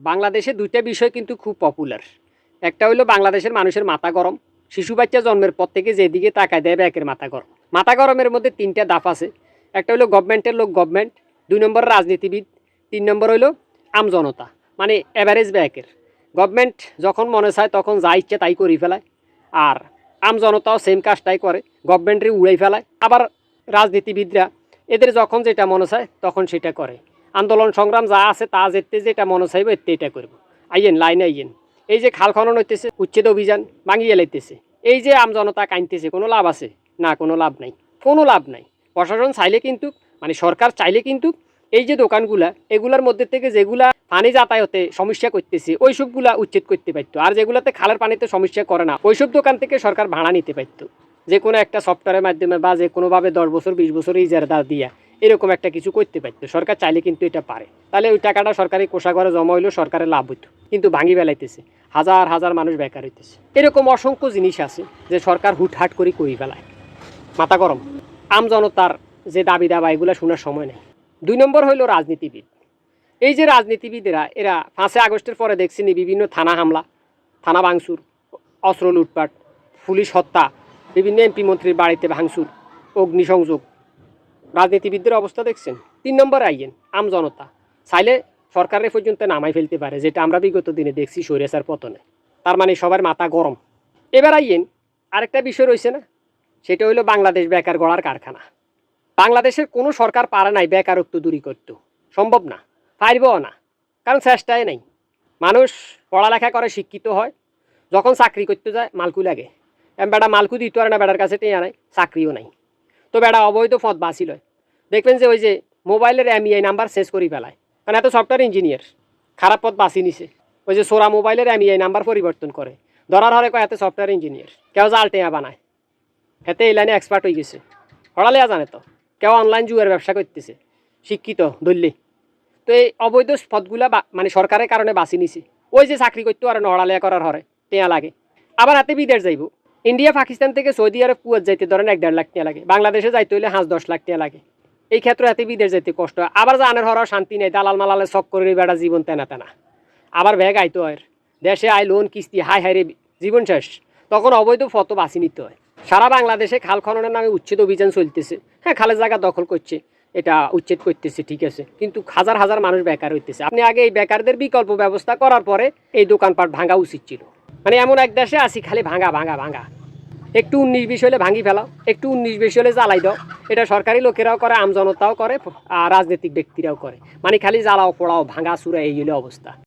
বাংলাদেশে দুইটা বিষয় কিন্তু খুব পপুলার। একটা হইলো বাংলাদেশের মানুষের মাথা গরম। শিশু বাচ্চা জন্মের পর থেকে যেদিকে তাকায় দেয় ব্যাকের মাথা গরম। মাথা গরমের মধ্যে তিনটা ধাপ আছে। একটা হইলো গভর্নমেন্টের লোক গভর্নমেন্ট, ২ নম্বর রাজনীতিবিদ, ৩ নম্বর হইলো আমজনতা, মানে অ্যাভারেজ ব্যাকের। গভর্নমেন্ট যখন মনে চায় তখন যা ইচ্ছে তাই করি ফেলায়, আর আমজনতাও সেম কাজটাই করে, গভর্নমেন্টে উড়াই ফেলায়। আবার রাজনীতিবিদরা এদের যখন যেটা মনে চায় তখন সেটা করে। আন্দোলন সংগ্রাম যা আছে তা যেটা মনে চাইব এতে এটা করবো। আইয়েন লাইনে আইয়েন। এই যে খাল খনন হইতেছে, উচ্ছেদ অভিযান ভাঙিয়ে লাইতেছে, এই যে আমজনতা কাইনতেছে, কোনো লাভ আছে না? কোনো লাভ নাই, কোনো লাভ নাই। প্রশাসন চাইলে কিন্তু, মানে সরকার চাইলে কিন্তু এই যে দোকানগুলা, এগুলার মধ্যে থেকে যেগুলা পানি যাতায়াতে সমস্যা করতেছে ওই সবগুলা উচ্ছেদ করতে পারতো। আর যেগুলাতে খালের পানিতে সমস্যা করে না ওইসব দোকান থেকে সরকার ভাড়া নিতে পারতো, যে কোনো একটা সফটওয়্যারের মাধ্যমে বা যে কোনোভাবে 10 বছর 20 বছর ইজারা দিয়া এরকম একটা কিছু করতে পারতো। সরকার চাইলে কিন্তু এটা পারে। তাহলে ওই টাকাটা সরকারি কোষাগারে জমা হইলেও সরকারের লাভ হইতো, কিন্তু ভাঙি বেলাইতেছে, হাজার হাজার মানুষ বেকার হইতেছে। এরকম অসংখ্য জিনিস আছে যে সরকার হুটহাট করে ফেলায়। মাথা গরম। আমজনতার যে দাবি দাবা এগুলো শোনার সময় নেই। 2 নম্বর হইল রাজনীতিবিদ। এই যে রাজনীতিবিদেরা, এরা 5 আগস্টের পরে দেখছি বিভিন্ন থানা হামলা, থানা ভাঙচুর, অস্ত্র লুটপাট, পুলিশ হত্যা, বিভিন্ন এমপি মন্ত্রীর বাড়িতে ভাঙচুর, অগ্নিসংযোগ। রাজনীতিবিদদের অবস্থা দেখছেন। 3 নম্বর আইয়েন আমজনতা। চাইলে সরকারের পর্যন্ত নামাই ফেলতে পারে, যেটা আমরা বিগত দিনে দেখছি স্বৈরাচার পতনে। তার মানে সবার মাথা গরম। এবার আইয়েন আরেকটা বিষয় রয়েছে না, সেটা হইলো বাংলাদেশ বেকার গড়ার কারখানা। বাংলাদেশের কোনো সরকার পারে নাই বেকারত্ব দূরী করতে, সম্ভব না, পারবেও না, কারণ চেষ্টায় নেই। মানুষ পড়ালেখা করে শিক্ষিত হয়, যখন চাকরি করতে যায় মালকু লাগে। বেটা মালকু দিতে পারে না, বেটার কাছে টেয়া নাই, চাকরিও নাই, তো বেটা অবৈধ পথ বাঁচিল। দেখবেন যে ওই যে মোবাইলের এমইআই নাম্বার শেষ করে ফেলায়, কারণ এত সফটওয়্যার ইঞ্জিনিয়ার খারাপ পথ বাঁচি নিছে। ওই যে সোরা মোবাইলের এমইআই নাম্বার পরিবর্তন করে, ধরার হরে কয় এত সফটওয়্যার ইঞ্জিনিয়ার, কেউ জাল টেয়া বানায়, হেতে এই লাইনে এক্সপার্ট হয়ে গেছে, পড়ালেয়া জানে তো। কেউ অনলাইন জুয়ার ব্যবসা করতেছে, শিক্ষিত দল্লি। তো এই অবৈধ পথগুলা মানে সরকারের কারণে বাঁচি নিছে। ওই যে চাকরি করতে পারে না, হড়ালেয়া করার হরে টেয়া লাগে। আবার হাতে বিদেশ যাইব, ইন্ডিয়া পাকিস্তান থেকে সৌদি আরব কুয়াত যাইতে ধরেন 1-1.5 লাখ টাকা লাগে, বাংলাদেশে যাইতে হইলে 5-10 লাখ টাকা লাগে। এই ক্ষেত্রে এতে বিদেশ যাইতে কষ্ট হয়। আবার জানের হওয়ার শান্তি নেই, দালাল মালালে শখ করে বেড়া জীবন তেনা তেনা। আবার ব্যাগ আইতে হয়, দেশে আয় লোন কিস্তি, হাই হাই রে জীবন শেষ। তখন অবৈধ ফটো বাঁচি নিতে হয়। সারা বাংলাদেশে খাল খননের নামে উচ্ছেদ অভিযান চলতেছে। হ্যাঁ, খালের জায়গা দখল করছে, এটা উচ্ছেদ করতেছে, ঠিক আছে, কিন্তু হাজার হাজার মানুষ বেকার হইতেছে। আপনি আগে এই বেকারদের বিকল্প ব্যবস্থা করার পরে এই দোকানপাট ভাঙা উচিত ছিল। মানে এমন এক দেশে আসি খালি ভাঙা ভাঙা ভাঙা। একটু 19-20 হলে ভাঙি ফেলাও, একটু 19-20 হলে জ্বালাই দাও। এটা সরকারি লোকেরাও করে, আমজনতাও করে, আর রাজনৈতিক ব্যক্তিরাও করে। মানে খালি জ্বালাও পোড়াও ভাঙা চুরা, এই হলো অবস্থা।